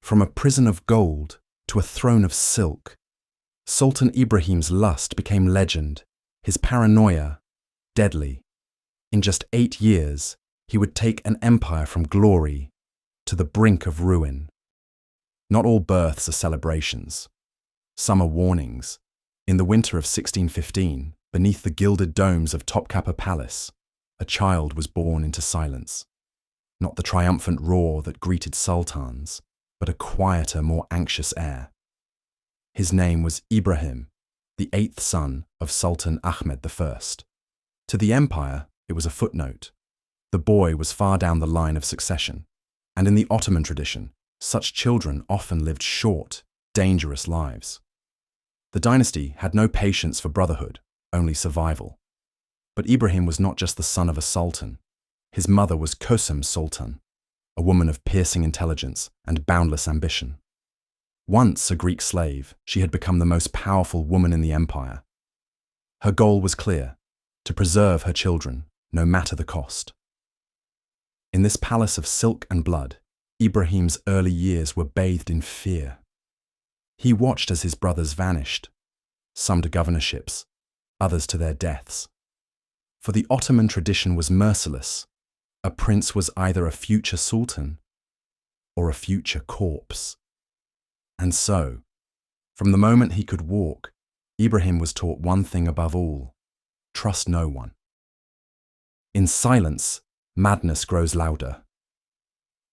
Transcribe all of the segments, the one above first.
From a prison of gold to a throne of silk, Sultan Ibrahim's lust became legend, his paranoia deadly. In just 8 years, he would take an empire from glory to the brink of ruin. Not all births are celebrations. Some are warnings. In the winter of 1615, beneath the gilded domes of Topkapi Palace, a child was born into silence. Not the triumphant roar that greeted sultans, but a quieter, more anxious air. His name was Ibrahim, the 8th son of Sultan Ahmed I. To the empire, it was a footnote. The boy was far down the line of succession, and in the Ottoman tradition, such children often lived short, dangerous lives. The dynasty had no patience for brotherhood, only survival. But Ibrahim was not just the son of a sultan. His mother was Kösem Sultan, a woman of piercing intelligence and boundless ambition. Once a Greek slave, she had become the most powerful woman in the empire. Her goal was clear: to preserve her children, no matter the cost. In this palace of silk and blood, Ibrahim's early years were bathed in fear. He watched as his brothers vanished, some to governorships, others to their deaths. For the Ottoman tradition was merciless. A prince was either a future sultan or a future corpse. And so, from the moment he could walk, Ibrahim was taught one thing above all: trust no one. In silence, madness grows louder.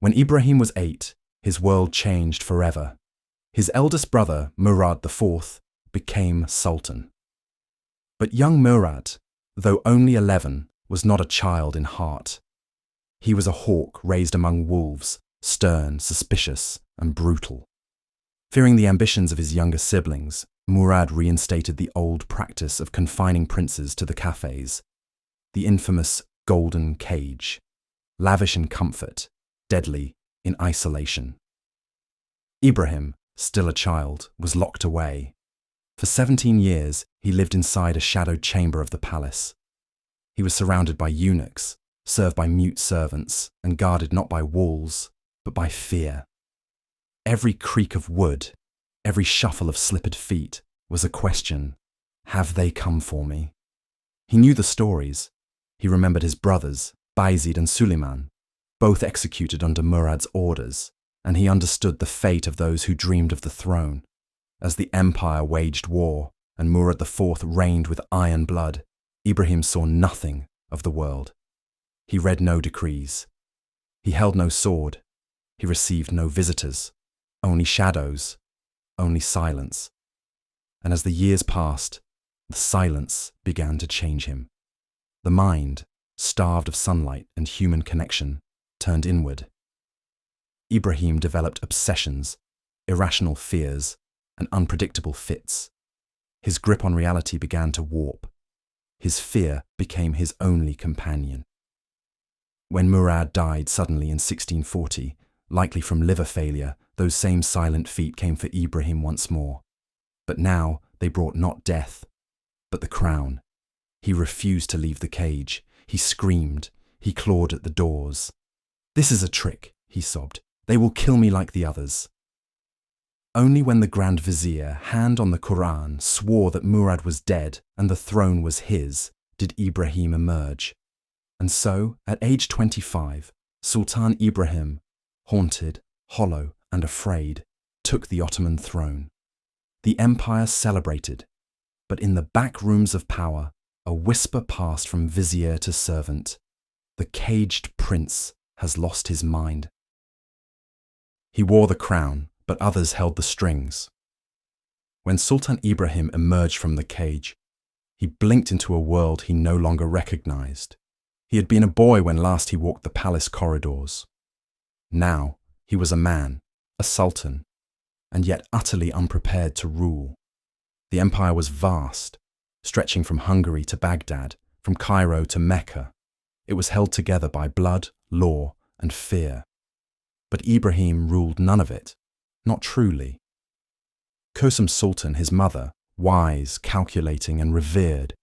When Ibrahim was 8, his world changed forever. His eldest brother, Murad IV, became sultan. But young Murad, though only 11, was not a child in heart. He was a hawk raised among wolves, stern, suspicious, and brutal. Fearing the ambitions of his younger siblings, Murad reinstated the old practice of confining princes to the cafes, the infamous golden cage, lavish in comfort, deadly in isolation. Ibrahim, still a child, was locked away. For 17 years, he lived inside a shadowed chamber of the palace. He was surrounded by eunuchs, served by mute servants, and guarded not by walls, but by fear. Every creak of wood, every shuffle of slippered feet was a question: have they come for me? He knew the stories. He remembered his brothers, Bayezid and Suleiman, both executed under Murad's orders, and he understood the fate of those who dreamed of the throne. As the empire waged war and Murad IV reigned with iron blood, Ibrahim saw nothing of the world. He read no decrees. He held no sword. He received no visitors. Only shadows, only silence. And as the years passed, the silence began to change him. The mind, starved of sunlight and human connection, turned inward. Ibrahim developed obsessions, irrational fears, and unpredictable fits. His grip on reality began to warp. His fear became his only companion. When Murad died suddenly in 1640, likely from liver failure, those same silent feet came for Ibrahim once more. But now they brought not death, but the crown. He refused to leave the cage. He screamed. He clawed at the doors. "This is a trick," he sobbed. "They will kill me like the others." Only when the Grand Vizier, hand on the Quran, swore that Murad was dead and the throne was his, did Ibrahim emerge. And so, at age 25, Sultan Ibrahim, haunted, hollow, and afraid, took the Ottoman throne. The empire celebrated, but in the back rooms of power, a whisper passed from vizier to servant: the caged prince has lost his mind. He wore the crown, but others held the strings. When Sultan Ibrahim emerged from the cage, he blinked into a world he no longer recognized. He had been a boy when last he walked the palace corridors. Now he was a man, a sultan, and yet utterly unprepared to rule. The empire was vast, stretching from Hungary to Baghdad, from Cairo to Mecca. It was held together by blood, law, and fear. But Ibrahim ruled none of it, not truly. Kösem Sultan, his mother, wise, calculating, and revered,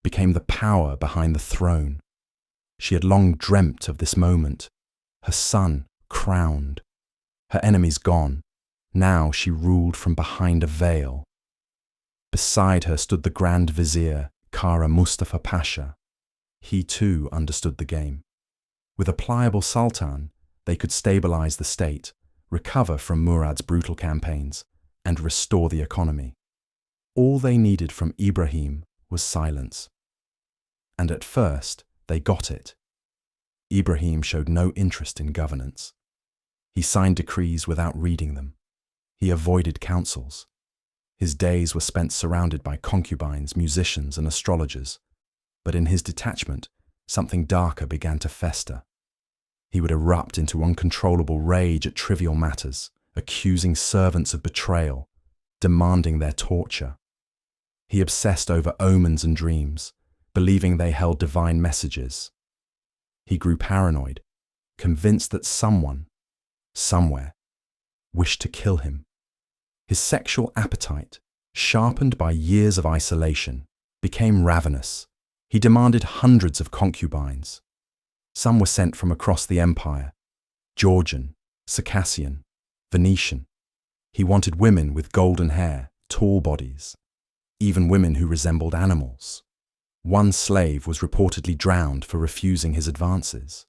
became the power behind the throne. She had long dreamt of this moment, her son crowned, her enemies gone, Now she ruled from behind a veil. Beside her stood the Grand Vizier, Kara Mustafa Pasha. He too understood the game. With a pliable sultan, they could stabilize the state, recover from Murad's brutal campaigns, and restore the economy. All they needed from Ibrahim was silence. And at first, they got it. Ibrahim showed no interest in governance. He signed decrees without reading them. He avoided councils. His days were spent surrounded by concubines, musicians, and astrologers. But in his detachment, something darker began to fester. He would erupt into uncontrollable rage at trivial matters, accusing servants of betrayal, demanding their torture. He obsessed over omens and dreams, believing they held divine messages. He grew paranoid, convinced that someone, somewhere, wished to kill him. His sexual appetite, sharpened by years of isolation, became ravenous. He demanded hundreds of concubines. Some were sent from across the empire: Georgian, Circassian, Venetian. He wanted women with golden hair, tall bodies, even women who resembled animals. One slave was reportedly drowned for refusing his advances.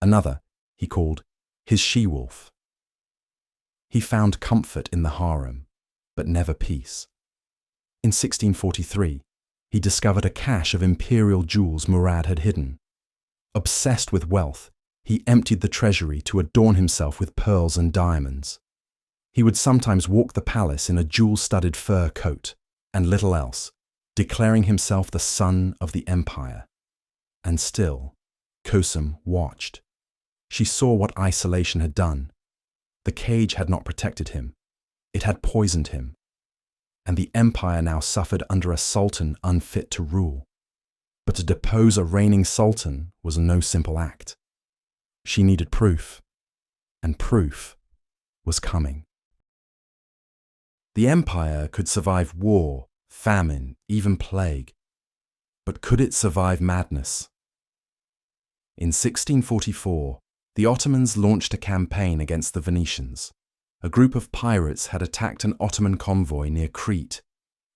Another he called his she-wolf. He found comfort in the harem, but never peace. In 1643, he discovered a cache of imperial jewels Murad had hidden. Obsessed with wealth, he emptied the treasury to adorn himself with pearls and diamonds. He would sometimes walk the palace in a jewel-studded fur coat, and little else, declaring himself the son of the empire. And still, Kösem watched. She saw what isolation had done. The cage had not protected him. It had poisoned him. And the empire now suffered under a sultan unfit to rule. But to depose a reigning sultan was no simple act. She needed proof, and proof was coming. The empire could survive war, famine, even plague. But could it survive madness? In 1644, the Ottomans launched a campaign against the Venetians. A group of pirates had attacked an Ottoman convoy near Crete,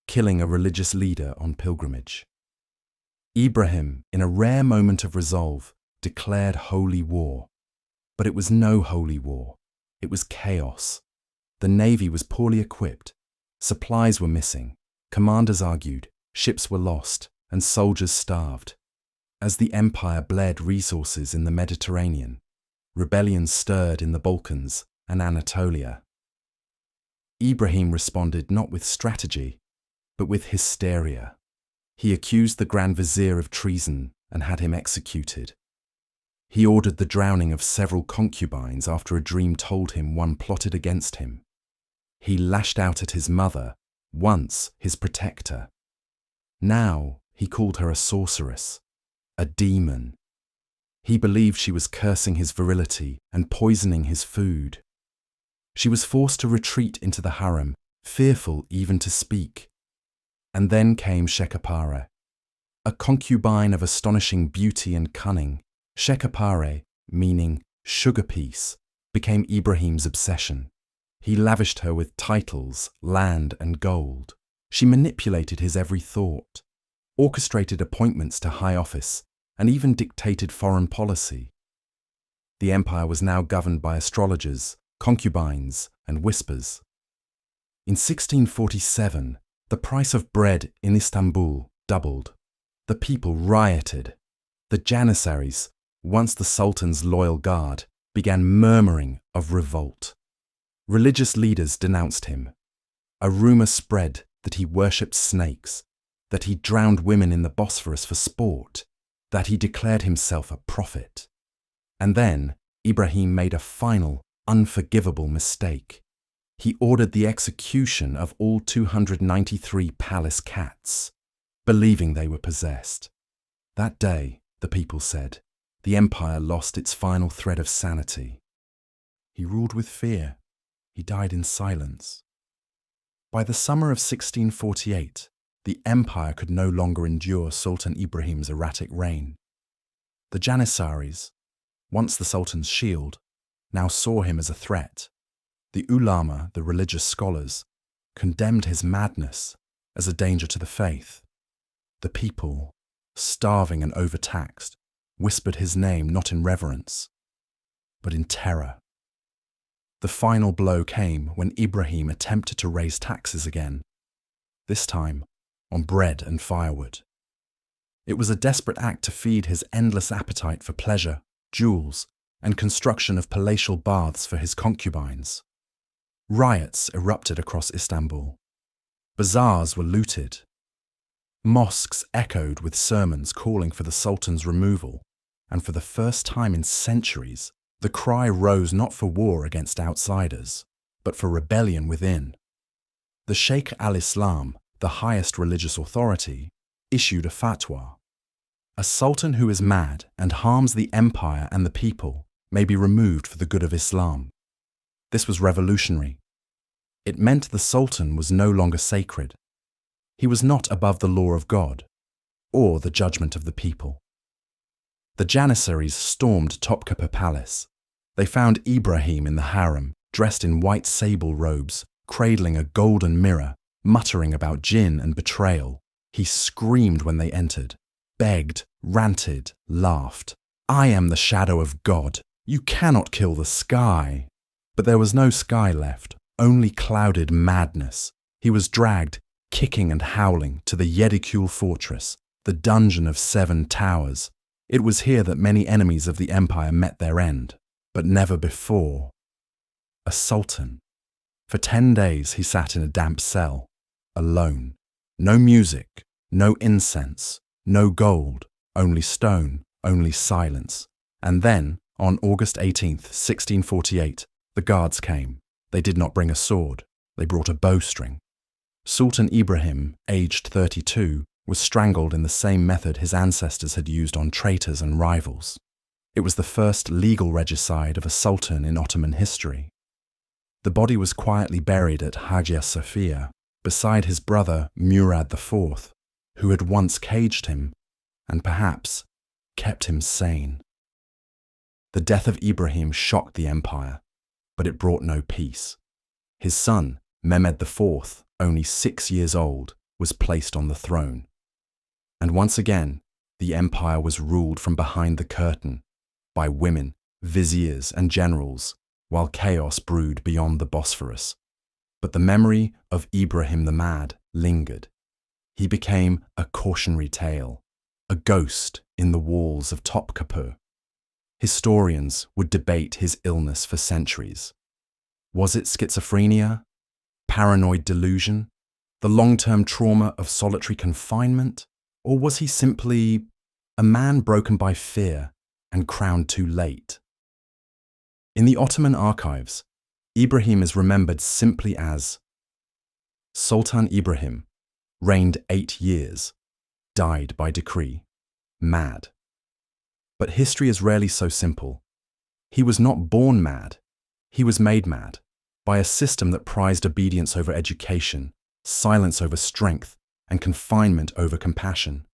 killing a religious leader on pilgrimage. Ibrahim, in a rare moment of resolve, declared holy war. But it was no holy war. It was chaos. The navy was poorly equipped. Supplies were missing. Commanders argued. Ships were lost, and soldiers starved. As the empire bled resources in the Mediterranean, rebellions stirred in the Balkans and Anatolia. Ibrahim responded not with strategy, but with hysteria. He accused the Grand Vizier of treason and had him executed. He ordered the drowning of several concubines after a dream told him one plotted against him. He lashed out at his mother, once his protector. Now he called her a sorceress, a demon. He believed she was cursing his virility and poisoning his food. She was forced to retreat into the harem, fearful even to speak. And then came Shekapare, a concubine of astonishing beauty and cunning. Shekapare, meaning sugar piece, became Ibrahim's obsession. He lavished her with titles, land, and gold. She manipulated his every thought, orchestrated appointments to high office, and even dictated foreign policy. The empire was now governed by astrologers, concubines, and whispers. In 1647, the price of bread in Istanbul doubled. The people rioted. The Janissaries, once the Sultan's loyal guard, began murmuring of revolt. Religious leaders denounced him. A rumor spread that he worshipped snakes, that he drowned women in the Bosphorus for sport, that he declared himself a prophet. And then Ibrahim made a final, unforgivable mistake. He ordered the execution of all 293 palace cats, believing they were possessed. That day, the people said, the empire lost its final thread of sanity. He ruled with fear. He died in silence. By the summer of 1648, the empire could no longer endure Sultan Ibrahim's erratic reign. The Janissaries, once the Sultan's shield, now saw him as a threat. The ulama, the religious scholars, condemned his madness as a danger to the faith. The people, starving and overtaxed, whispered his name not in reverence, but in terror. The final blow came when Ibrahim attempted to raise taxes again, this time on bread and firewood. It was a desperate act to feed his endless appetite for pleasure, jewels, and construction of palatial baths for his concubines. Riots erupted across Istanbul. Bazaars were looted. Mosques echoed with sermons calling for the Sultan's removal, and for the first time in centuries, the cry rose not for war against outsiders, but for rebellion within. The Sheikh al-Islam, the highest religious authority, issued a fatwa. A sultan who is mad and harms the empire and the people may be removed for the good of Islam. This was revolutionary. It meant the sultan was no longer sacred. He was not above the law of God or the judgment of the people. The Janissaries stormed Topkapı Palace. They found Ibrahim in the harem, dressed in white sable robes, cradling a golden mirror, muttering about jinn and betrayal. He screamed when they entered, begged, ranted, laughed. "I am the shadow of God. You cannot kill the sky." But there was no sky left, only clouded madness. He was dragged, kicking and howling, to the Yedikule fortress, the dungeon of 7 towers. It was here that many enemies of the empire met their end, but never before. A sultan. For 10 days he sat in a damp cell, alone. No music, no incense, no gold, only stone, only silence. And then, on August 18th, 1648, the guards came. They did not bring a sword, they brought a bowstring. Sultan Ibrahim, aged 32, was strangled in the same method his ancestors had used on traitors and rivals. It was the first legal regicide of a sultan in Ottoman history. The body was quietly buried at Hagia Sophia, beside his brother Murad IV, who had once caged him and perhaps kept him sane. The death of Ibrahim shocked the empire, but it brought no peace. His son, Mehmed IV, only 6 years old, was placed on the throne. And once again, the empire was ruled from behind the curtain, by women, viziers and generals, while chaos brewed beyond the Bosphorus. But the memory of Ibrahim the Mad lingered. He became a cautionary tale, a ghost in the walls of Topkapı. Historians would debate his illness for centuries. Was it schizophrenia, paranoid delusion, the long-term trauma of solitary confinement, or was he simply a man broken by fear and crowned too late? In the Ottoman archives, Ibrahim is remembered simply as Sultan Ibrahim, reigned 8 years, died by decree, mad. But history is rarely so simple. He was not born mad, he was made mad by a system that prized obedience over education, silence over strength, and confinement over compassion.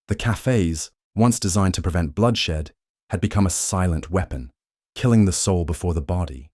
The cafes, once designed to prevent bloodshed, had become a silent weapon, killing the soul before the body.